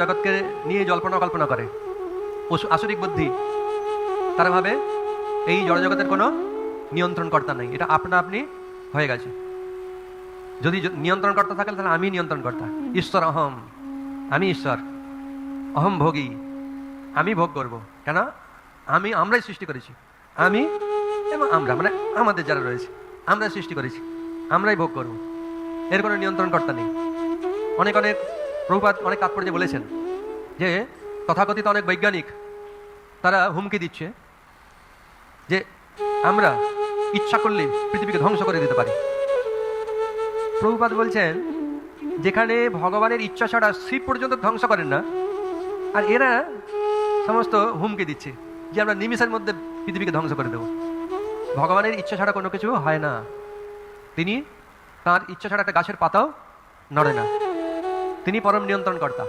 জগৎকে নিয়ে জল্পনা কল্পনা করে, আসরিক বুদ্ধি, তারা ভাবে এই জড়জগতের কোনো নিয়ন্ত্রণকর্তা নেই, এটা আপনা আপনি হয়ে গেছে। যদি নিয়ন্ত্রণকর্তা থাকে তাহলে আমি নিয়ন্ত্রণকর্তা, ঈশ্বর অহম, আমি ঈশ্বর, অহম ভোগী, আমি ভোগ করব। কেন? আমরাই সৃষ্টি করেছি, আমি এবং আমরা মানে আমাদের যারা রয়েছে আমরা সৃষ্টি করেছি, আমরাই ভোগ করব, এর কোনো নিয়ন্ত্রণকর্তা নেই। অনেক অনেক প্রভুপাদ অনেক তাৎপর্যে বলেছেন যে তথাকথিত অনেক বৈজ্ঞানিক তারা হুমকি দিচ্ছে যে আমরা ইচ্ছা করলে পৃথিবীকে ধ্বংস করে দিতে পারি। প্রভুপাদ বলছেন যেখানে ভগবানের ইচ্ছা ছাড়া শিব পর্যন্ত ধ্বংস করেন না, আর এরা সমস্ত হুমকি দিচ্ছে যে আমরা নিমিষের মধ্যে পৃথিবীকে ধ্বংস করে দেব। ভগবানের ইচ্ছা ছাড়া কোনো কিছু হয় না, তিনি তার ইচ্ছা ছাড়া একটা গাছের পাতাও নড়ে না, তিনি পরম নিয়ন্ত্রণকর্তা।